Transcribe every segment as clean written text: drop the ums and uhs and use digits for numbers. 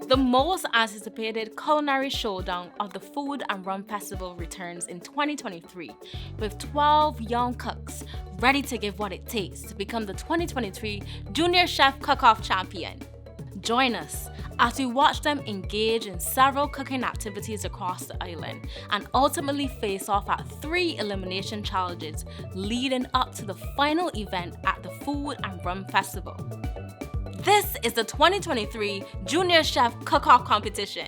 The most anticipated culinary showdown of the Food and Rum Festival returns in 2023 with 12 young cooks ready to give what it takes to become the 2023 Junior Chef Cook-Off Champion. Join us as we watch them engage in several cooking activities across the island and ultimately face off at 3 elimination challenges leading up to the final event at the Food and Rum Festival. This is the 2023 Junior Chef Cook-Off Competition.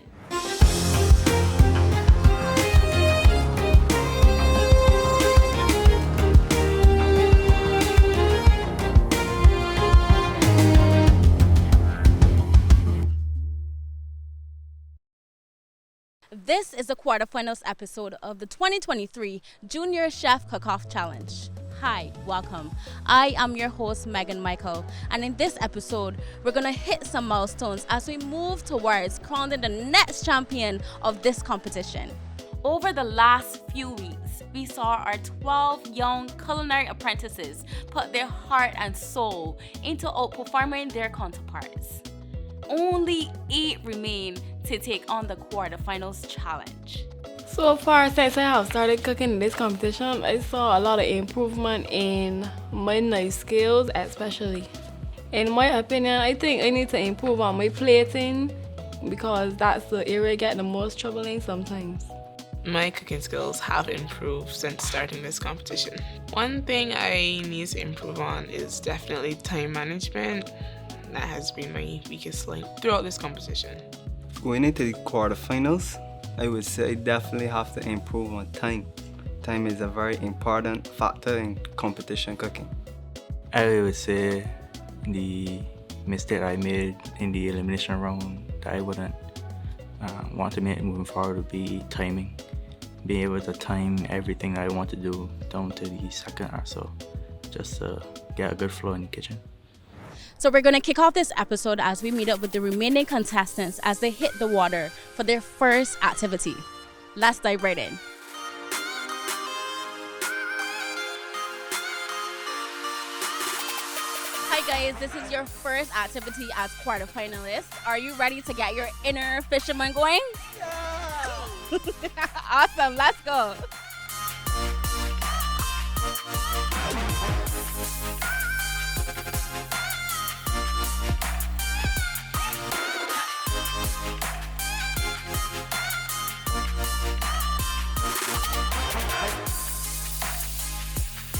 This is the quarterfinals episode of the 2023 Junior Chef Cook-Off Challenge. Hi, welcome. I am your host, Megan Michael, and in this episode, we're gonna hit some milestones as we move towards crowning the next champion of this competition. Over the last few weeks, we saw our 12 young culinary apprentices put their heart and soul into outperforming their counterparts. Only 8 remain to take on the quarterfinals challenge. So far, since I have started cooking in this competition, I saw a lot of improvement in my knife skills, especially. In my opinion, I think I need to improve on my plating because that's the area I get the most trouble in sometimes. My cooking skills have improved since starting this competition. One thing I need to improve on is definitely time management. That has been my weakest link throughout this competition. Going into the quarterfinals, I would say I definitely have to improve on time. Time is a very important factor in competition cooking. I would say the mistake I made in the elimination round that I wouldn't want to make moving forward would be timing. Being able to time everything I want to do down to the second or so, just to get a good flow in the kitchen. So we're going to kick off this episode as we meet up with the remaining contestants as they hit the water for their first activity. Let's dive right in. Hi guys, this is your first activity as quarterfinalists. Are you ready to get your inner fisherman going? Yeah! Awesome, let's go.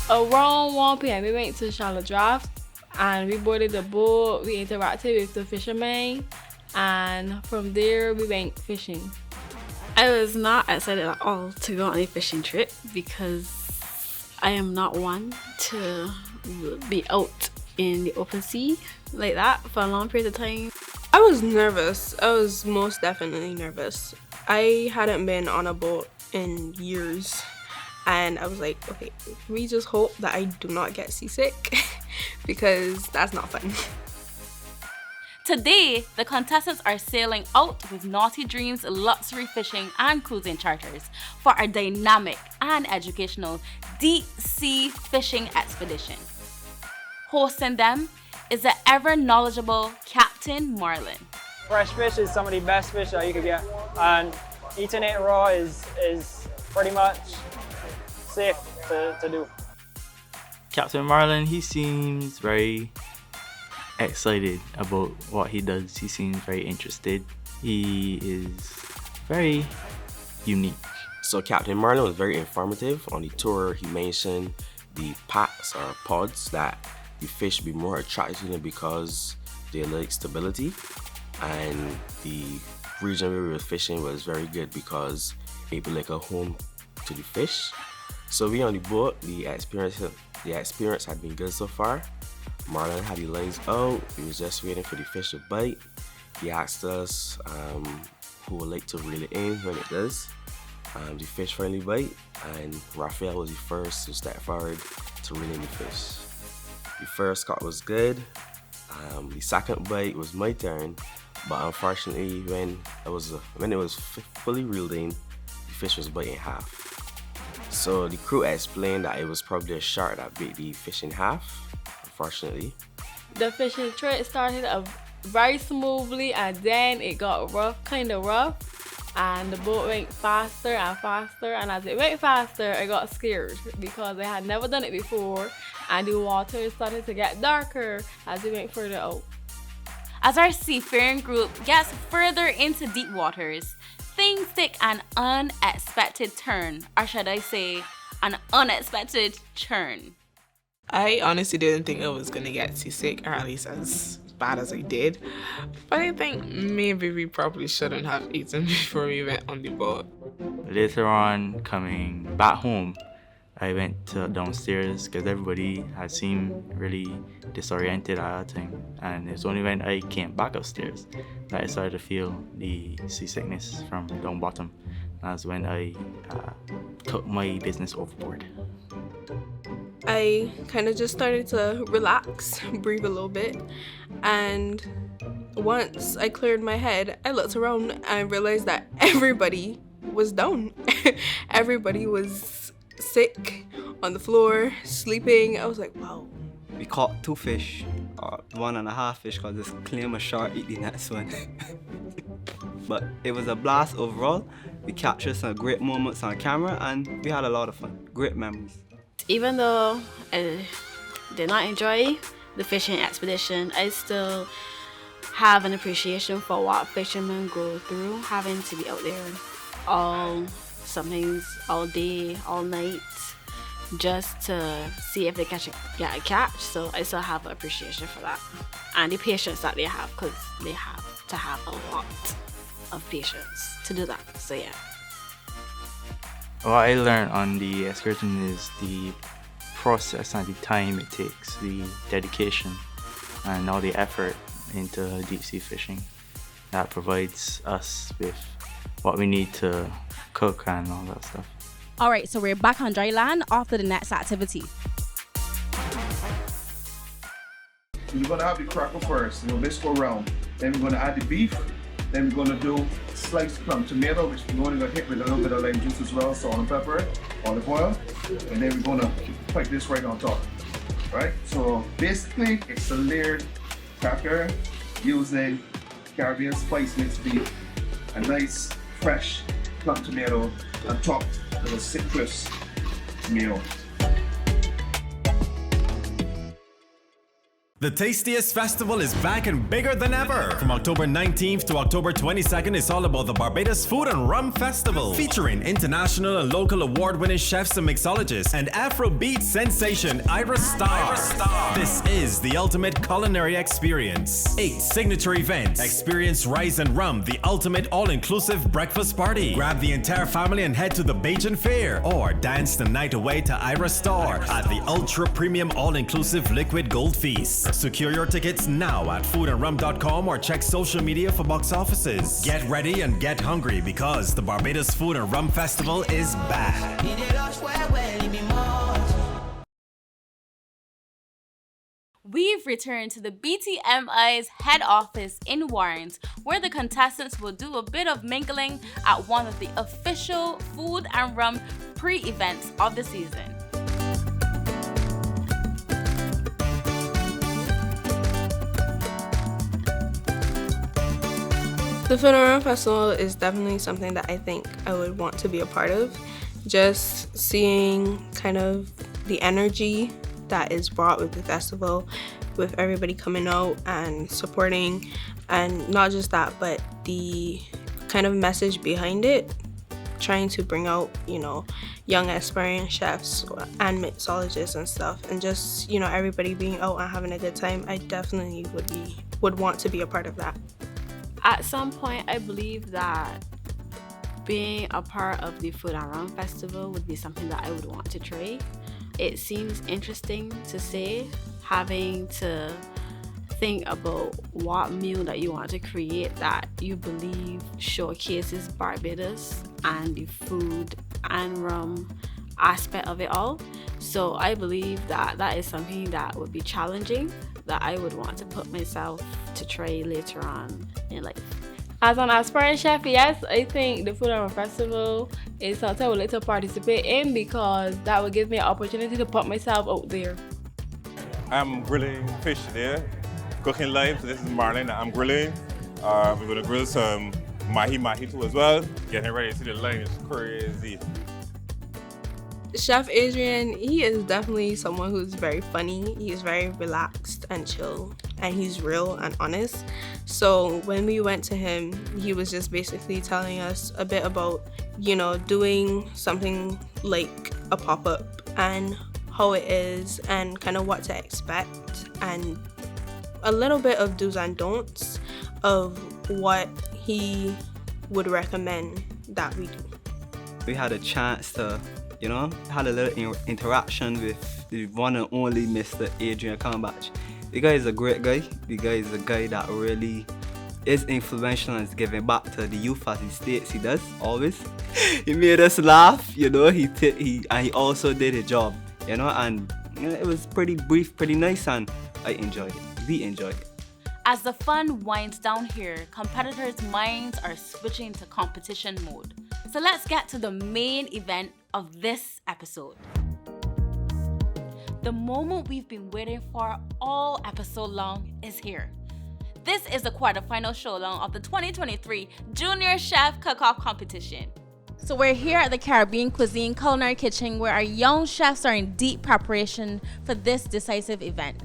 Around 1 p.m. we went to Shallow Draft and we boarded the boat. We interacted with the fishermen and from there we went fishing. I was not excited at all to go on a fishing trip because I am not one to be out in the open sea like that for a long period of time. I was nervous. I was most definitely nervous. I hadn't been on a boat in years. And I was like, okay, we just hope that I do not get seasick because that's not fun. Today, the contestants are sailing out with Naughty Dreams luxury fishing and cruising charters for a dynamic and educational deep sea fishing expedition. Hosting them is the ever knowledgeable Captain Marlin. Fresh fish is some of the best fish that you could get, and eating it raw is pretty much safe to do. Captain Marlin, he seems very excited about what he does. He seems very interested. He is very unique. So Captain Marlin was very informative. On the tour, he mentioned the packs or pods that the fish be more attracted to them because they like stability. And the region where we were fishing was very good because it be like a home to the fish. So we on the boat, the experience had been good so far. Marlon had the lines out. He was just waiting for the fish to bite. He asked us who would like to reel it in when it does. The fish finally bite, and Raphael was the first to step forward to reel in the fish. The first cut was good. The second bite was my turn, but unfortunately, when it was fully reeled in, the fish was bite in half. So the crew explained that it was probably a shark that bit the fish in half, unfortunately. The fishing trip started very smoothly, and then it got kind of rough, and the boat went faster and faster, and as it went faster, I got scared because I had never done it before, and the water started to get darker as we went further out. As our seafaring group gets further into deep waters, things take an unexpected turn, or should I say, an unexpected churn. I honestly didn't think I was gonna get seasick, or at least as bad as I did. But I think maybe we probably shouldn't have eaten before we went on the boat. Later on, coming back home, I went downstairs because everybody had seemed really disoriented at that time. And it's only when I came back upstairs that I started to feel the seasickness from down bottom. That's when I took my business overboard. I kind of just started to relax, breathe a little bit, and once I cleared my head, I looked around and I realized that everybody was down. Everybody was sick, on the floor, sleeping. I was like, wow. We caught 2 fish, or 1.5 fish, because this claim a shark eat the next one. But it was a blast overall. We captured some great moments on camera, and we had a lot of fun. Great memories. Even though I did not enjoy the fishing expedition, I still have an appreciation for what fishermen go through, having to be out there sometimes all day, all night, just to see if they get a catch. So I still have appreciation for that, and the patience that they have, because they have to have a lot of patience to do that. So yeah. What I learned on the excursion is the process and the time it takes, the dedication and all the effort into deep sea fishing that provides us with what we need to cook and all that stuff. All right, so we're back on dry land after the next activity. You're gonna have the cracker first, this go round. Then we're gonna add the beef. Then we're gonna do sliced plum tomato, which we're only gonna hit with a little bit of lime juice as well, salt and pepper, olive oil, and then we're gonna put this right on top. Right? So basically, it's a layered cracker using Caribbean spice mixed beef, a nice fresh plum tomato, and topped with a citrus meal. The Tastiest Festival is back and bigger than ever. From October 19th to October 22nd, it's all about the Barbados Food and Rum Festival, featuring international and local award-winning chefs and mixologists and Afrobeat sensation Ira Star. This is the ultimate culinary experience. 8 signature events. Experience Rise and Rum, the ultimate all-inclusive breakfast party. Grab the entire family and head to the Bajan Fair, or dance the night away to Ira Star at the ultra-premium all-inclusive Liquid Gold Feast. Secure your tickets now at foodandrum.com or check social media for box offices. Get ready and get hungry because the Barbados Food and Rum Festival is back. We've returned to the BTMI's head office in Warrens, where the contestants will do a bit of mingling at one of the official food and rum pre-events of the season. The Food and Rum Festival is definitely something that I think I would want to be a part of. Just seeing kind of the energy that is brought with the festival, with everybody coming out and supporting, and not just that, but the kind of message behind it, trying to bring out, young aspiring chefs and mixologists and stuff, and just, everybody being out and having a good time. I definitely would want to be a part of that. At some point, I believe that being a part of the Food and Rum Festival would be something that I would want to try. It seems interesting to say, having to think about what meal that you want to create that you believe showcases Barbados and the food and rum aspect of it all. So I believe that that is something that would be challenging, that I would want to put myself to try later on in life. As an aspiring chef, yes, I think the Food and Rum Festival is something I would like to participate in because that would give me an opportunity to put myself out there. I'm grilling fish there Cooking Live. So this is Marlon that I'm grilling. We're gonna grill some mahi too as well. Getting ready to see the line is crazy. Chef Adrian, he is definitely someone who's very funny. He's very relaxed and chill, and he's real and honest. So when we went to him, he was just basically telling us a bit about, you know, doing something like a pop-up and how it is and kind of what to expect and a little bit of do's and don'ts of what he would recommend that we do. We had a chance to, you know, had a little interaction with the one and only Mr. Adrian Kambach. The guy is a great guy. The guy is a guy that really is influential and is giving back to the youth as he states he does always. He made us laugh, you know. He also did his job, you know, and you know, it was pretty brief, pretty nice, and I enjoyed it. We enjoyed it. As the fun winds down here, competitors' minds are switching to competition mode. So let's get to the main event of this episode. The moment we've been waiting for all episode long is here. This is the quarterfinal showdown of the 2023 Junior Chef Cook-Off Competition. So we're here at the Caribbean Cuisine Culinary Kitchen where our young chefs are in deep preparation for this decisive event.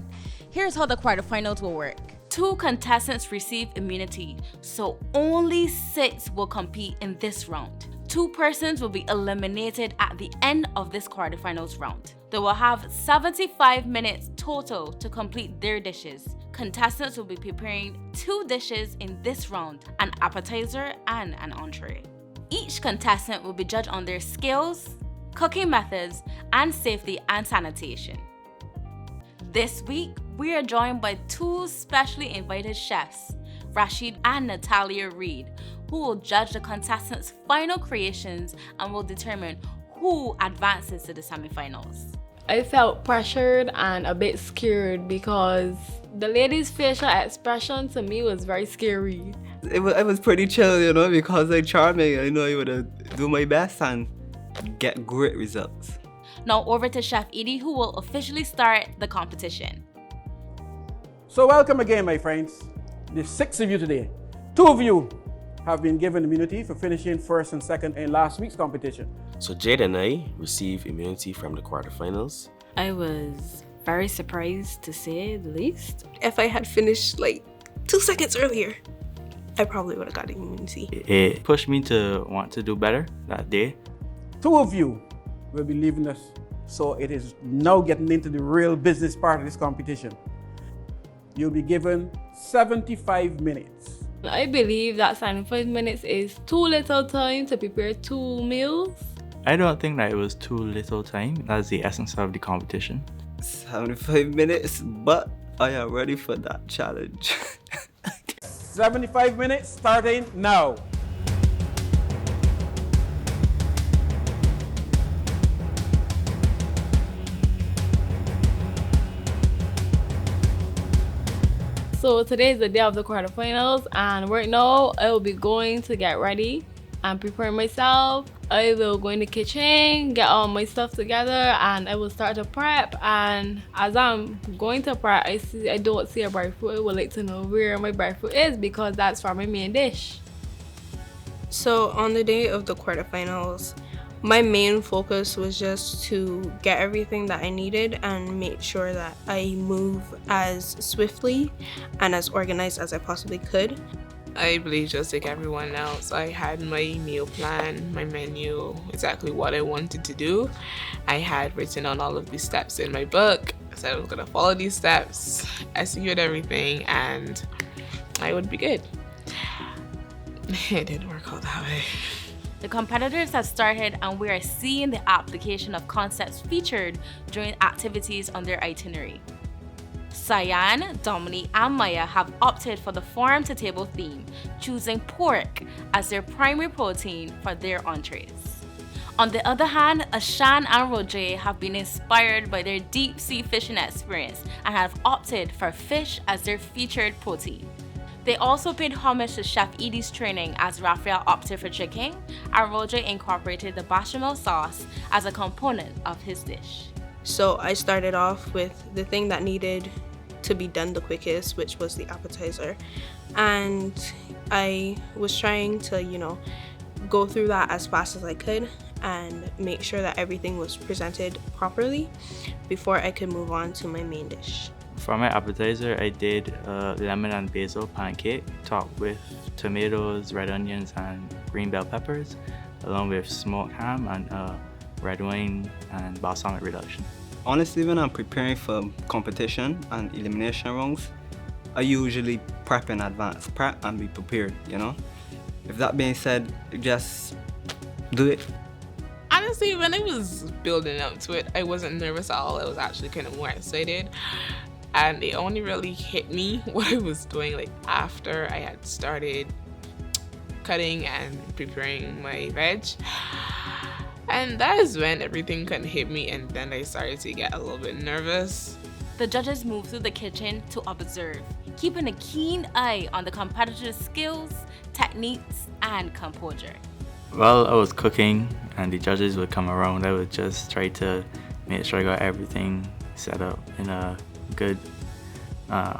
Here's how the quarterfinals will work. 2 contestants receive immunity, so only 6 will compete in this round. 2 persons will be eliminated at the end of this quarterfinals round. They will have 75 minutes total to complete their dishes. Contestants will be preparing 2 dishes in this round, an appetizer and an entree. Each contestant will be judged on their skills, cooking methods, and safety and sanitation. This week, we are joined by 2 specially invited chefs, Rashid and Natalia Reed, who will judge the contestants' final creations and will determine who advances to the semifinals. I felt pressured and a bit scared because the lady's facial expression to me was very scary. It was pretty chill, you know, because I'm charming. I know I would do my best and get great results. Now over to Chef Edie, who will officially start the competition. So welcome again, my friends. There's 6 of you today. 2 of you have been given immunity for finishing first and second in last week's competition. So Jade and I received immunity from the quarterfinals. I was very surprised, to say the least. If I had finished like 2 seconds earlier, I probably would have got immunity. It pushed me to want to do better that day. 2 of you will be leaving us. So it is now getting into the real business part of this competition. You'll be given 75 minutes. I believe that 75 minutes is too little time to prepare 2 meals. I don't think that it was too little time. That's the essence of the competition. 75 minutes, but I am ready for that challenge. 75 minutes starting now. So today is the day of the quarterfinals, and right now I will be going to get ready and prepare myself. I will go in the kitchen, get all my stuff together, and I will start to prep. And as I'm going to prep, I don't see a breadfruit. I would like to know where my breadfruit is because that's for my main dish. So on the day of the quarterfinals, my main focus was just to get everything that I needed and make sure that I move as swiftly and as organized as I possibly could. I believe just like everyone else, I had my meal plan, my menu, exactly what I wanted to do. I had written on all of these steps in my book. I said I was gonna follow these steps, execute everything, and I would be good. It didn't work out that way. The competitors have started and we are seeing the application of concepts featured during activities on their itinerary. Sian, Domonique, and Maya have opted for the farm to table theme, choosing pork as their primary protein for their entrees. On the other hand, Achan and Rojae have been inspired by their deep sea fishing experience and have opted for fish as their featured protein. They also paid homage to Chef Edie's training as Raphael opted for chicken and Rojae incorporated the bechamel sauce as a component of his dish. So I started off with the thing that needed to be done the quickest, which was the appetizer. And I was trying to, go through that as fast as I could and make sure that everything was presented properly before I could move on to my main dish. For my appetizer, I did a lemon and basil pancake topped with tomatoes, red onions, and green bell peppers, along with smoked ham and red wine and balsamic reduction. Honestly, when I'm preparing for competition and elimination rounds, I usually prep in advance. Prep and be prepared, If that being said, just do it. Honestly, when I was building up to it, I wasn't nervous at all. I was actually kind of more excited. And it only really hit me what I was doing after I had started cutting and preparing my veg. And that is when everything kind of hit me, and then I started to get a little bit nervous. The judges moved through the kitchen to observe, keeping a keen eye on the competitors' skills, techniques, and composure. While I was cooking and the judges would come around, I would just try to make sure I got everything set up in a good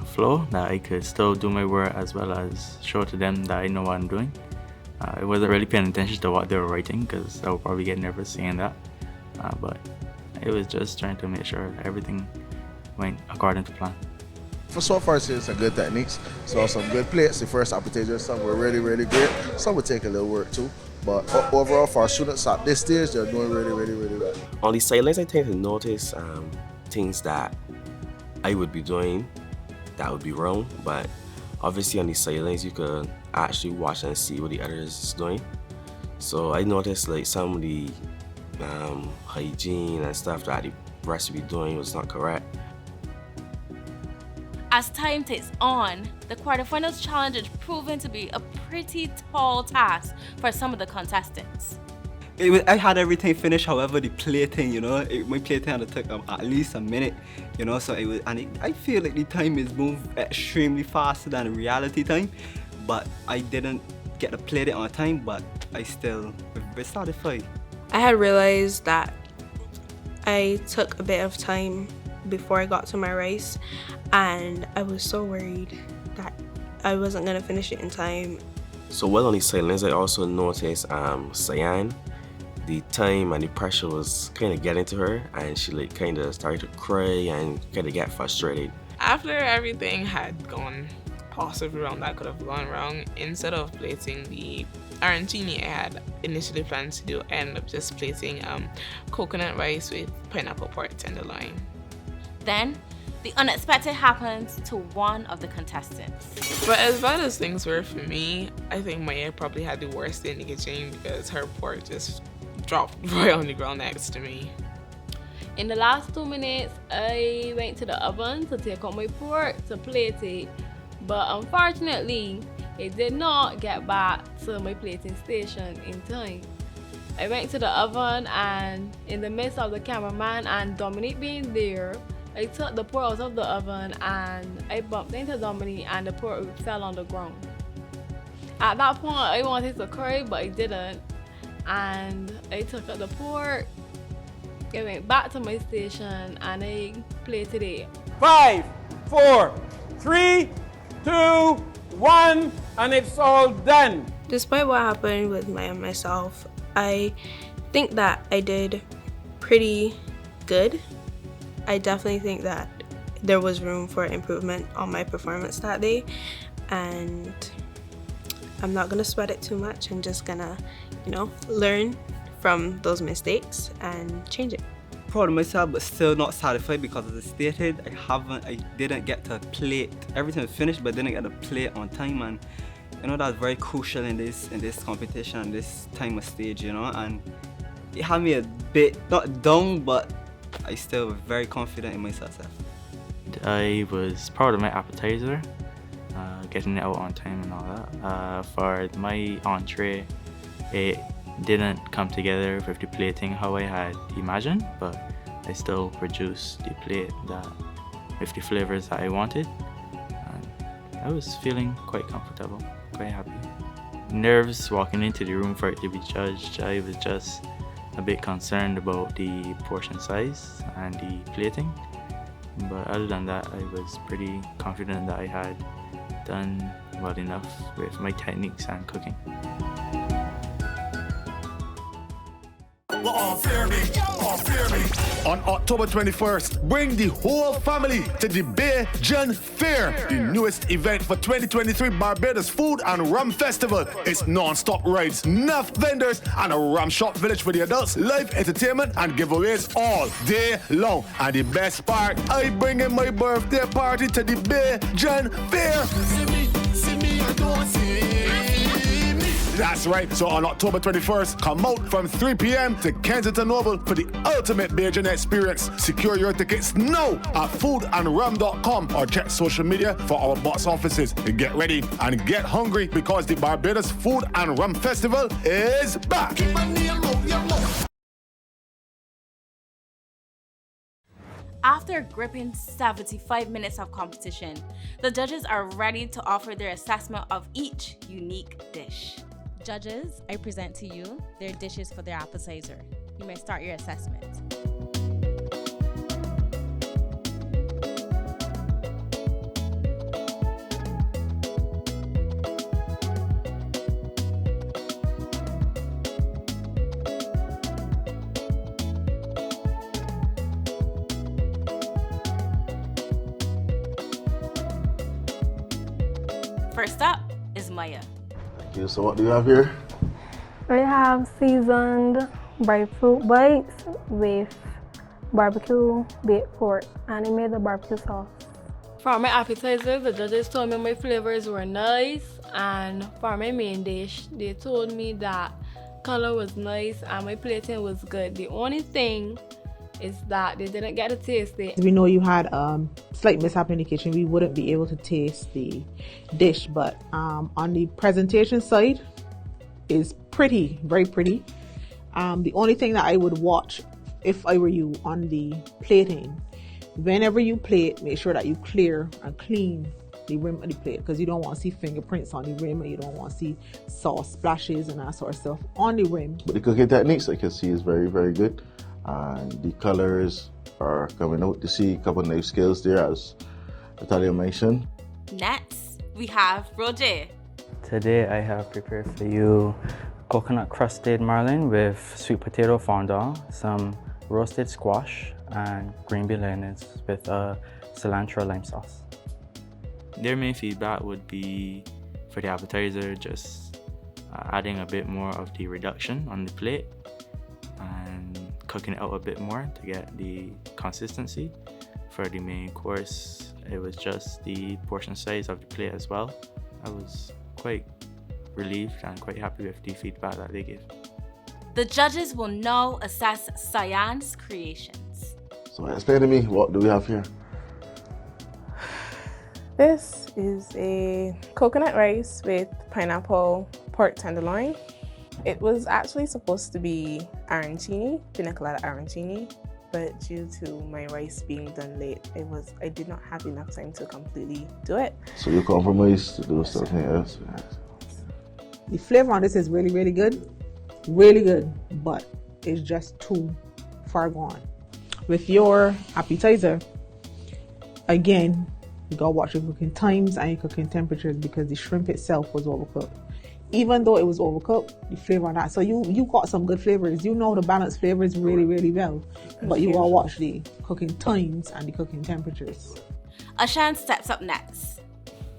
flow, that I could still do my work as well as show to them that I know what I'm doing. I wasn't really paying attention to what they were writing because I would probably get nervous seeing that, but it was just trying to make sure that everything went according to plan. For so far, it's some good techniques. So some good plates. The first appetizers, some were really, really great. Some would take a little work too. But overall, for our students at this stage, they're doing really, really, really well. On the sidelines, I tend to notice things that I would be doing that would be wrong, but obviously on the sidelines you could actually watch and see what the others is doing. So I noticed some of the hygiene and stuff that the rest be doing was not correct. As time takes on, the quarterfinals challenge is proven to be a pretty tall task for some of the contestants. I had everything finished, however, the plating, my plating had to take at least a minute, so I feel like the time is moved extremely faster than the reality time, but I didn't get the plating on time, but I still was satisfied. I had realized that I took a bit of time before I got to my rice, and I was so worried that I wasn't gonna finish it in time. So while on the sidelines, I also noticed Sian. The time and the pressure was kind of getting to her, and she kind of started to cry and kind of get frustrated. After everything had gone possibly wrong that could have gone wrong, instead of plating the arancini I had initially planned to do, I ended up just plating coconut rice with pineapple pork tenderloin. Then, the unexpected happens to one of the contestants. But as bad as things were for me, I think Maya probably had the worst day in the kitchen because her pork just dropped right on the ground next to me. In the last 2 minutes, I went to the oven to take out my pork to plate it, but unfortunately, it did not get back to my plating station in time. I went to the oven, and in the midst of the cameraman and Domonique being there, I took the pork out of the oven and I bumped into Domonique and the pork fell on the ground. At that point, I wanted to cry, but I didn't. And I took out the pork, I went back to my station and I plated it. 5, 4, 3, 2, 1, and it's all done. Despite what happened with myself, I think that I did pretty good. I definitely think that there was room for improvement on my performance that day, and I'm not gonna sweat it too much. I'm just gonna, learn from those mistakes and change it. Proud of myself, but still not satisfied because, as I stated, I didn't get to plate. Everything was finished, but didn't get to plate on time, and that's very crucial in this competition, this time of stage, and it had me a bit not down, but I still was very confident in my success. I was proud of my appetizer, getting it out on time and all that. For my entree, it didn't come together with the plating how I had imagined, but I still produced the plate with the flavors that I wanted, and I was feeling quite comfortable, quite happy. Nerves walking into the room for it to be judged. I was just a bit concerned about the portion size and the plating, But other than that, I was pretty confident that I had done well enough with my techniques and cooking. On October 21st, bring the whole family to the Dejuan Fair, the newest event for 2023 Barbados Food and Rum Festival. It's non-stop rides, enough vendors, and a rum shop village for the adults, live entertainment and giveaways all day long. And the best part, I bring in my birthday party to the Dejuan Fair. See me, I don't see me. That's right, so on October 21st, come out from 3 p.m. to Kensington Oval for the ultimate Bajan experience. Secure your tickets now at foodandrum.com or check social media for our box offices. Get ready and get hungry because the Barbados Food and Rum Festival is back. After a gripping 75 minutes of competition, the judges are ready to offer their assessment of each unique dish. Judges, I present to you their dishes for their appetizer. You may start your assessment. First up is Maya. Okay, so what do you have here? I have seasoned breadfruit bites with barbecue baked pork, and I made the barbecue sauce. For my appetizers, the judges told me my flavors were nice, and for my main dish, they told me that color was nice and my plating was good. The only thing is that they didn't get to taste it. We know you had slight mishap in the kitchen. We wouldn't be able to taste the dish, but on the presentation side is pretty, very pretty. The only thing that I would watch if I were you on the plating, whenever you plate, make sure that you clear and clean the rim of the plate, because you don't want to see fingerprints on the rim, and you don't want to see sauce splashes and that sort of stuff on the rim. But the cooking techniques I can see is very, very good. And the colors are coming out. To see a couple of knife skills there, as Natalia mentioned. Next, we have Rojae. Today I have prepared for you coconut crusted marlin with sweet potato fondant, some roasted squash, and green bean onions with a cilantro lime sauce. Their main feedback would be for the appetizer, just adding a bit more of the reduction on the plate and cooking it out a bit more to get the consistency. For the main course, it was just the portion size of the plate as well. I was quite relieved and quite happy with the feedback that they gave. The judges will now assess Sian's creations. So explain to me, what do we have here? This is a coconut rice with pineapple pork tenderloin. It was actually supposed to be arancini, pina colada arancini, but due to my rice being done late, I did not have enough time to completely do it. So you compromised to do something else? The flavor on this is really, really good. Really good, but it's just too far gone. With your appetizer, again, you gotta watch your cooking times and your cooking temperatures, because the shrimp itself was overcooked. Even though it was overcooked, the flavor on that. So you got some good flavors. You know the balanced flavors really, really well. But you gotta watch the cooking times and the cooking temperatures. Achan steps up next.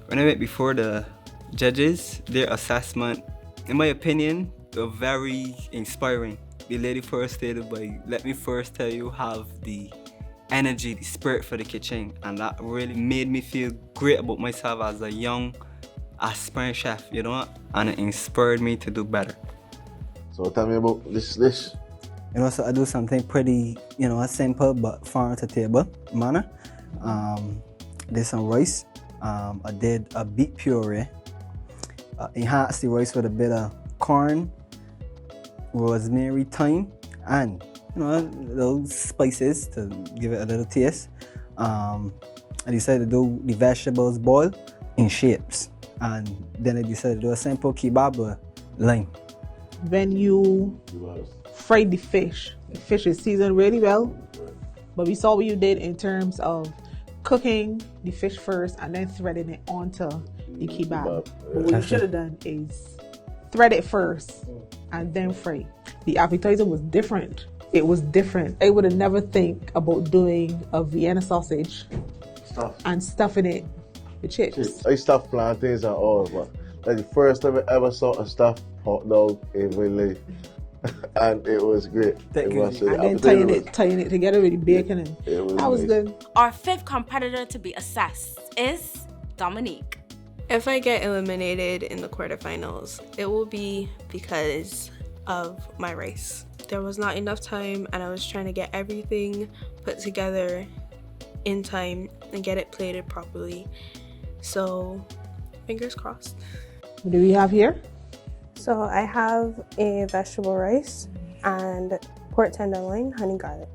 When I went before the judges, their assessment, in my opinion, were very inspiring. The lady first stated by, let me first tell you, have the energy, the spirit for the kitchen, and that really made me feel great about myself as a young aspiring chef, you know, and it inspired me to do better. So tell me about this dish. You know, so I do something pretty, you know, simple but farm to table manner. Did some rice. I did a beet puree. Enhanced the rice with a bit of corn, rosemary, thyme, and you know, those spices to give it a little taste. I decided to do the vegetables boiled in shapes, and then I decided to do a simple kebab with lime. When you fried the fish is seasoned really well, but we saw what you did in terms of cooking the fish first and then threading it onto the kebab. But what you should have done is thread it first and then fry. The appetizer was different. It was different. I would have never think about doing a Vienna sausage and stuffing it with chips. I stuffed plantains and all, but that's the first time I ever saw a stuffed hot dog in my life. And it was great. And then tying it together with the bacon, and that was good. Our fifth competitor to be assessed is Domonique. If I get eliminated in the quarterfinals, it will be because of my rice. There was not enough time, and I was trying to get everything put together in time and get it plated properly. So, fingers crossed. What do we have here? So I have a vegetable rice and pork tenderloin, honey garlic.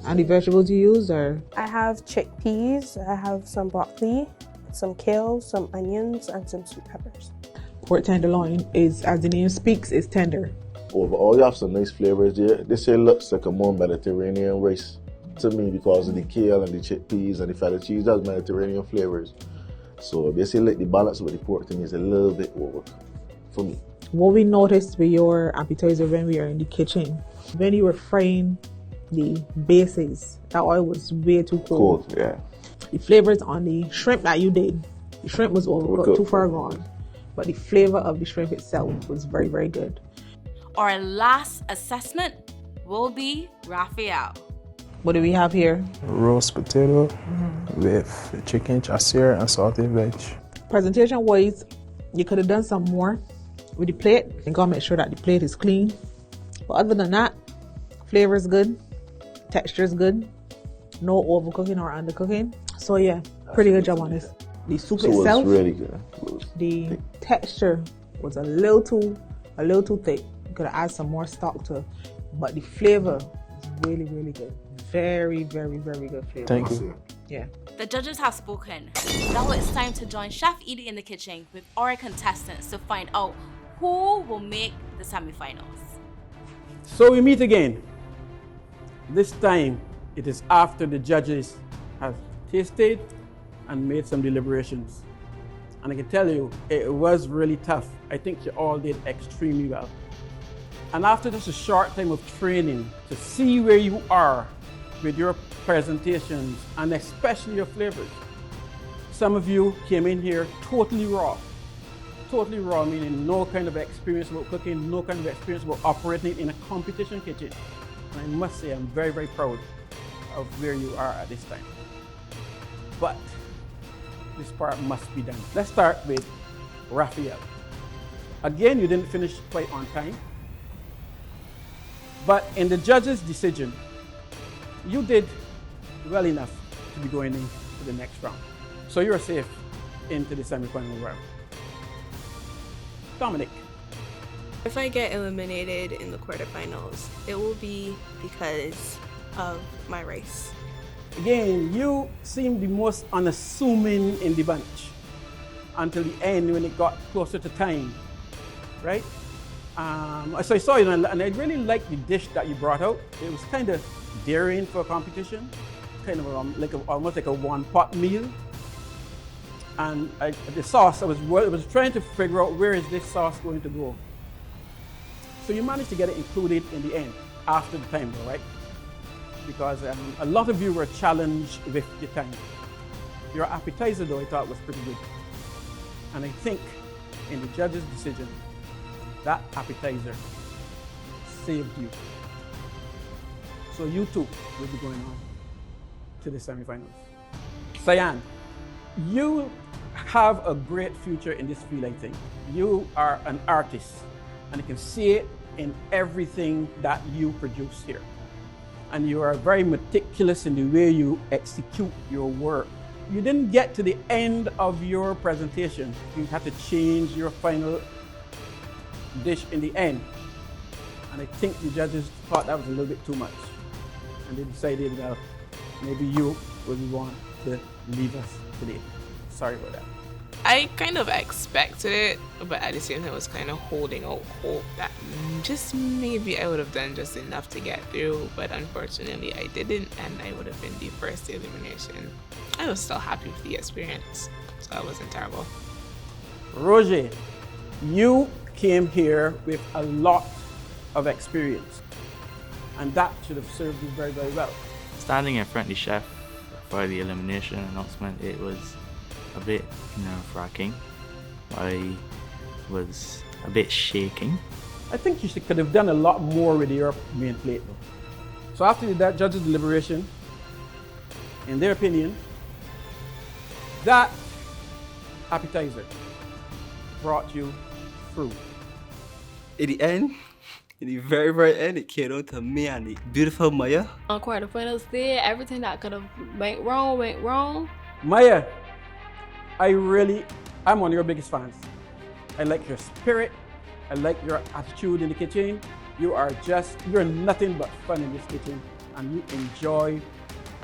And the vegetables you use are? I have chickpeas, I have some broccoli, some kale, some onions, and some sweet peppers. Pork tenderloin is, as the name speaks, is tender. Overall, you have some nice flavors there. This here looks like a more Mediterranean rice to me because of the kale and the chickpeas and the feta cheese. That's Mediterranean flavors. So basically, like the balance with the pork to me is a little bit over for me. What we noticed with your appetizer when we were in the kitchen, when you were frying the bases, that oil was way too cold. Yeah. The flavors on the shrimp that you did, the shrimp was overcooked, too far gone. But the flavor of the shrimp itself was very, very good. Our last assessment will be Raphael. What do we have here? Roast potato with chicken chasseur and sauteed veg. Presentation wise, you could have done some more with the plate and gotta make sure that the plate is clean. But other than that, flavor is good, texture is good, no overcooking or undercooking. So yeah, pretty good job on this. The soup itself, really good. The texture was a little too thick. You could have added some more stock to it, but the flavor is really, really good. Very, very, very good flavor. Thank you. Yeah. The judges have spoken. Now it's time to join Chef Edie in the kitchen with our contestants to find out who will make the semifinals. So we meet again. This time it is after the judges have tasted and made some deliberations. And I can tell you, it was really tough. I think you all did extremely well. And after just a short time of training, to see where you are with your presentations and especially your flavors. Some of you came in here totally raw, meaning no kind of experience about cooking, no kind of experience about operating in a competition kitchen. And I must say, I'm very, very proud of where you are at this time. But this part must be done. Let's start with Raphael. Again, you didn't finish quite on time. But in the judge's decision, you did well enough to be going into the next round. So you're safe into the semi-final round. Domonique. If I get eliminated in the quarterfinals, it will be because of my rice. Again, you seemed the most unassuming in the bunch until the end when it got closer to time, right? So I saw you and I really liked the dish that you brought out. It was kind of daring for a competition, kind of almost like a one-pot meal. And the sauce, I was trying to figure out where is this sauce going to go. So you managed to get it included in the end, after the time though, right? Because a lot of you were challenged with your time. Your appetizer though, I thought was pretty good. And I think in the judge's decision, that appetizer saved you. So you two will be going on to the semifinals. Sian, you have a great future in this field, I think. You are an artist, and you can see it in everything that you produce here. And you are very meticulous in the way you execute your work. You didn't get to the end of your presentation. You had to change your final dish in the end. And I think the judges thought that was a little bit too much. And they decided, well, maybe you will be one to leave us today. Sorry about that. I kind of expected it, but at the same time I was kind of holding out hope that just maybe I would have done just enough to get through, but unfortunately I didn't, and I would have been the first elimination. I was still happy with the experience, so it wasn't terrible. Rojae, you came here with a lot of experience, and that should have served you very, very well. Standing in front of the chef for the elimination announcement, it was a bit nerve-wracking. I was a bit shaking. I think you could have done a lot more with your main plate though. So after that judge's deliberation, in their opinion, that appetizer brought you through. In the end, in the very, very end, it came down to me and the beautiful Maya. On quarterfinals day, everything that could have went wrong. Maya, I'm one of your biggest fans. I like your spirit. I like your attitude in the kitchen. You're nothing but fun in this kitchen, and you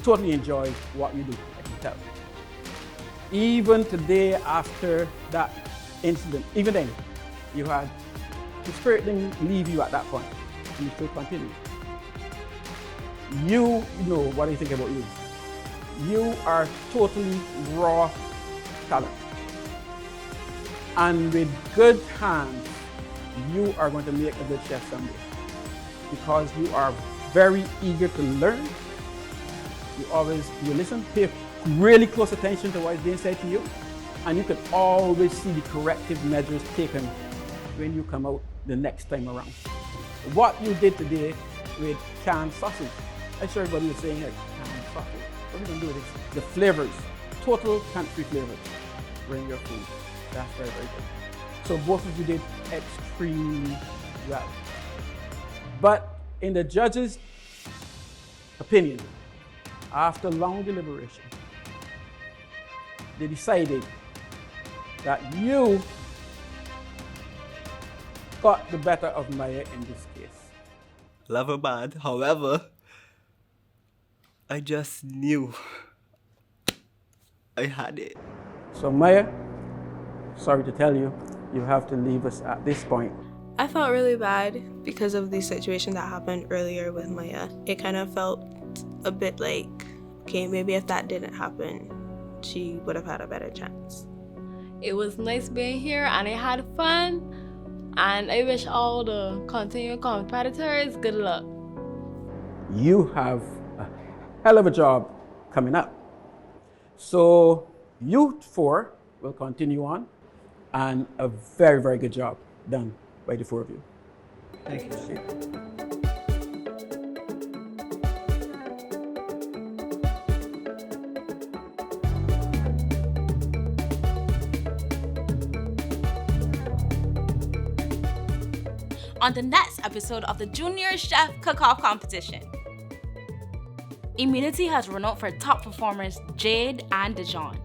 totally enjoy what you do, I can tell. Even today, after that incident, even then, the spirit didn't leave you at that point, and you still continue. You know what I think about you. You are totally raw talent. And with good hands, you are going to make a good chef someday. Because you are very eager to learn. You listen, pay really close attention to what is being said to you, and you can always see the corrective measures taken when you come out the next time around. What you did today with canned sausage, I'm sure everybody was saying like canned sausage. What we're going to do with this? The flavors, total country flavors, were in your food. That's very, very good. So both of you did extremely well. But in the judges' opinion, after long deliberation, they decided that you got the better of Maya in this case. Love her bad. However, I just knew I had it. So Maya, sorry to tell you, you have to leave us at this point. I felt really bad because of the situation that happened earlier with Maya. It kind of felt a bit like, okay, maybe if that didn't happen, she would have had a better chance. It was nice being here and I had fun. And I wish all the continuing competitors good luck. You have a hell of a job coming up. So you four will continue on, and a very, very good job done by the four of you. Thank you. On the next episode of the Junior Chef Cook-Off Competition. Immunity has run out for top performers Jade and Dejuan.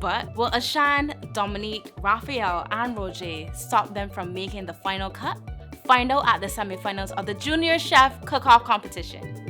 But will Achan, Domonique, Raphael, and Rojae stop them from making the final cut? Find out at the semifinals of the Junior Chef Cook-Off Competition.